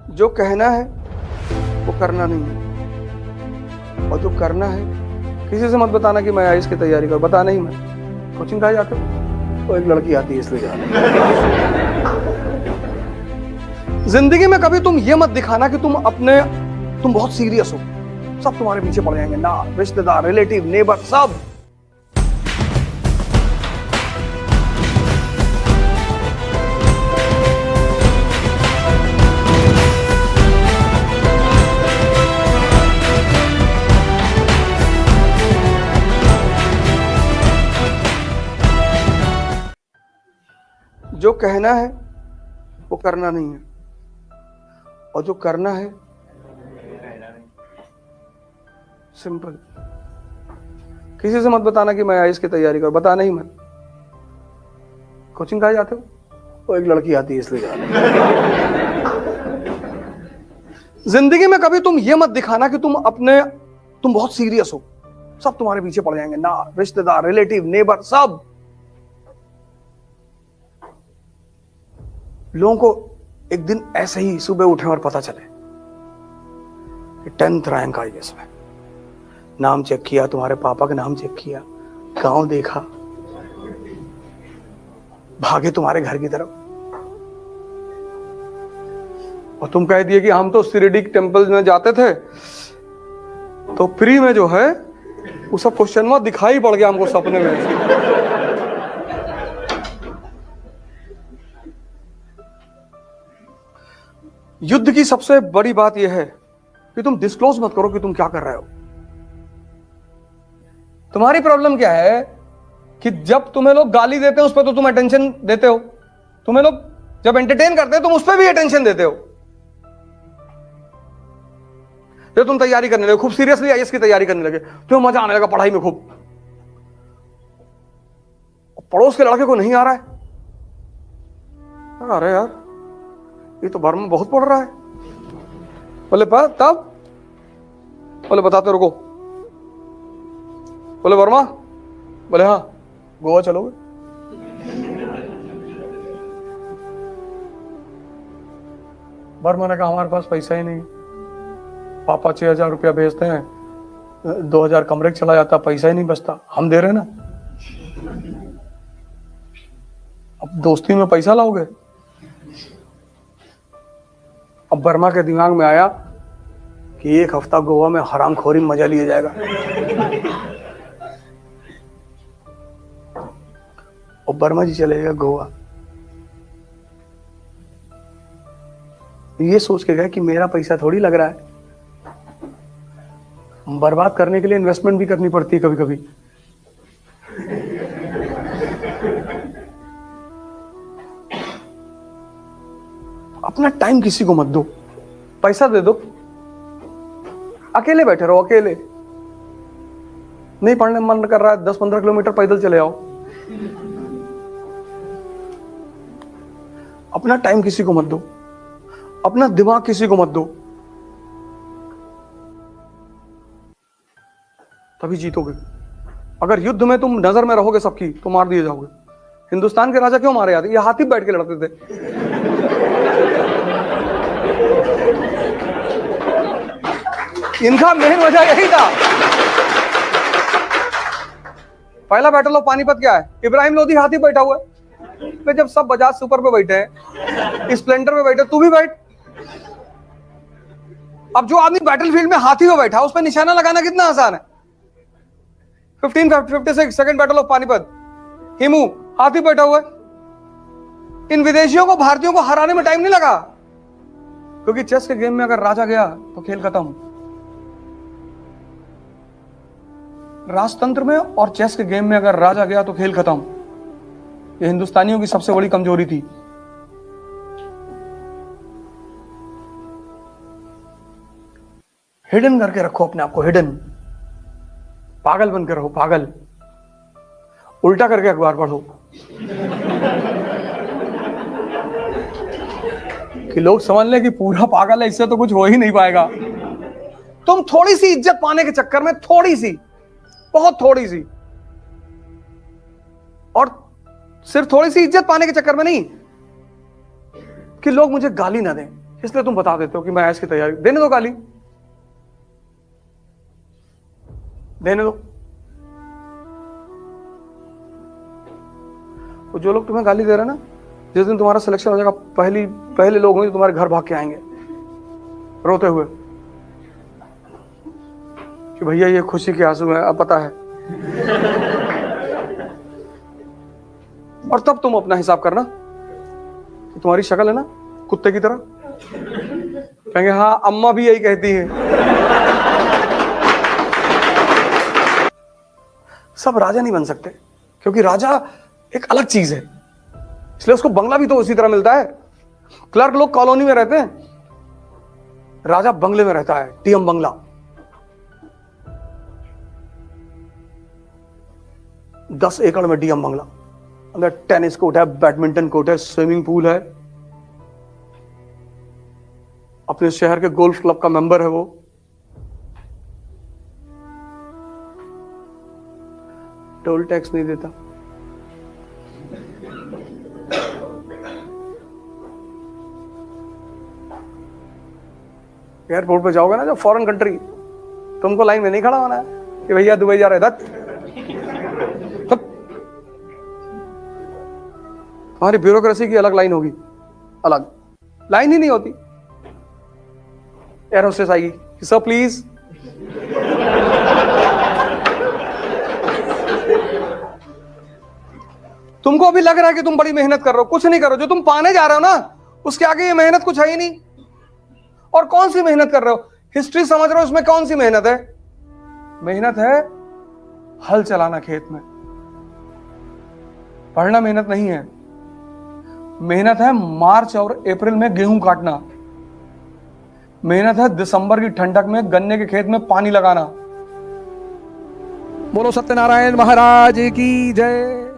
जो कहना है वो करना नहीं है, और जो करना है किसी से मत बताना कि मैं आईएएस की तैयारी कर, बताना ही मैं। कोचिंग कहाँ जाते हो? तो एक लड़की आती है इसलिए जा रहे। जिंदगी में कभी तुम ये मत दिखाना कि तुम बहुत सीरियस हो, सब तुम्हारे पीछे पड़ जाएंगे, ना रिश्तेदार, रिलेटिव, नेबर, सब। जो कहना है वो करना नहीं है, और जो करना है सिंपल। किसी से मत बताना कि मैं आईएएस की तैयारी कर, बताना ही मैं। कोचिंग कहाँ जाते हो? तो एक लड़की आती है इसलिए जा रहे। जिंदगी में कभी तुम ये मत दिखाना कि तुम बहुत सीरियस हो, सब तुम्हारे पीछे पड़ जाएंगे, ना रिश्तेदार, रिलेटिव, नेबर, सब। लोगों को एक दिन ऐसे ही सुबह उठे और पता चले कि 10th रैंक आईएएस में, नाम चेक किया, तुम्हारे पापा का नाम चेक किया, गांव देखा, भागे तुम्हारे घर की तरफ, और तुम कह दिए कि हम तो शिरडी टेम्पल में जाते थे तो फ्री में जो है वो सब क्वेश्चन में दिखाई पड़ गया हमको सपने में। युद्ध की सबसे बड़ी बात यह है कि तुम डिस्क्लोज मत करो कि तुम क्या कर रहे हो। तुम्हारी प्रॉब्लम क्या है कि जब तुम्हें लोग गाली देते हैं उस पर तो तुम अटेंशन देते हो, तुम्हें लोग जब एंटरटेन करते हैं तुम उस पर भी अटेंशन देते हो। तो तुम तैयारी करने लगे, खूब सीरियसली आईएएस की तैयारी करने लगे, तुम्हें मजा आने लगा पढ़ाई में खूब, पड़ोस के लड़के को नहीं आ रहा है, अरे यार ये तो वर्मा बहुत पढ़ रहा है, बोले तब, बोले बताते रुको, बोले वर्मा, बोले हाँ गोवा चलोगे? वर्मा ने कहा हमारे पास पैसा ही नहीं, पापा 6,000 रुपया भेजते हैं, 2,000 कमरे चला जाता, पैसा ही नहीं बचता, हम दे रहे ना, अब दोस्ती में पैसा लाओगे? अब वर्मा के दिमाग में आया कि एक हफ्ता गोवा में हरामखोरी में मजा लिया जाएगा, और वर्मा जी चले गए गोवा। ये सोच के गए कि मेरा पैसा थोड़ी लग रहा है, बर्बाद करने के लिए इन्वेस्टमेंट भी करनी पड़ती है कभी कभी। अपना टाइम किसी को मत दो, पैसा दे दो, अकेले बैठे रहो, अकेले। नहीं पढ़ने मन कर रहा है, 10-15 किलोमीटर पैदल चले आओ। अपना टाइम किसी को मत दो, अपना दिमाग किसी को मत दो, तभी जीतोगे। अगर युद्ध में तुम नजर में रहोगे सबकी तो मार दिए जाओगे। हिंदुस्तान के राजा क्यों मारे जाते? ये हाथी बैठ के लड़ते थे। इनका मेन वजह यही था। पहला बैटल ऑफ पानीपत क्या है? इब्राहिम लोधी हाथी बैठा हुआ है। जब सब बजाज सुपर पे बैठे हैं, स्प्लेंडर पे बैठे, तू भी बैठ। अब जो आदमी बैटलफील्ड में हाथी पे बैठा, उस पर निशाना लगाना कितना आसान है। 1556 second battle of Panipat, Hemu हाथी बैठा हुआ है। इन विदेशियों को भारतीयों को हराने में टाइम नहीं लगा, क्योंकि चेस के गेम में अगर राजा गया तो खेल खत्म। राजतंत्र में और चेस के गेम में अगर राजा गया तो खेल खत्म। ये हिंदुस्तानियों की सबसे बड़ी कमजोरी थी। हिडन करके रखो अपने आप को, हिडन। पागल बनकर रहो, पागल। उल्टा करके अखबार पढ़ो कि लोग समझ लें कि पूरा पागल है, इससे तो कुछ हो ही नहीं पाएगा। तुम थोड़ी सी इज्जत पाने के चक्कर में, थोड़ी सी, बहुत थोड़ी सी, और सिर्फ थोड़ी सी इज्जत पाने के चक्कर में नहीं कि लोग मुझे गाली ना दें, इसलिए तुम बता देते हो कि मैं आईएएस की तैयारी। देने दो गाली, देने दो। तो जो लोग तुम्हें गाली दे रहे हैं ना, जिस दिन तुम्हारा सिलेक्शन हो जाएगा, पहले लोग होंगे तुम्हारे घर भाग के आएंगे रोते हुए कि भैया ये खुशी के आंसू है, अब पता है। और तब तुम अपना हिसाब करना कि तुम्हारी शक्ल है ना कुत्ते की तरह, कहेंगे हाँ अम्मा भी यही कहती है। सब राजा नहीं बन सकते, क्योंकि राजा एक अलग चीज है, इसलिए उसको बंगला भी तो उसी तरह मिलता है। क्लर्क लोग कॉलोनी में रहते हैं, राजा बंगले में रहता है, टीएम बंगला। 10 एकड़ में डीएम बंगला, अंदर टेनिस कोर्ट है, बैडमिंटन कोर्ट है, स्विमिंग पूल है, अपने शहर के गोल्फ क्लब का मेंबर है वो। टोल टैक्स नहीं देता। एयरपोर्ट पे जाओगे ना जब फॉरेन कंट्री, तुमको लाइन में नहीं खड़ा होना है कि भैया दुबई जा रहे दत्त। तुम्हारी ब्यूरोक्रेसी की अलग लाइन होगी, अलग लाइन ही नहीं होती। एयर होस्टेस आएगी, सर प्लीज। तुमको अभी लग रहा है कि तुम बड़ी मेहनत कर रहे हो, कुछ नहीं कर रहे हो। जो तुम पाने जा रहे हो ना, उसके आगे ये मेहनत कुछ है ही नहीं। और कौन सी मेहनत कर रहे हो? हिस्ट्री समझ रहे हो, उसमें कौन सी मेहनत है? मेहनत है हल चलाना खेत में। पढ़ना मेहनत नहीं है, मेहनत है मार्च और अप्रैल में गेहूं काटना। मेहनत है दिसंबर की ठंडक में गन्ने के खेत में पानी लगाना। बोलो सत्यनारायण महाराज की जय।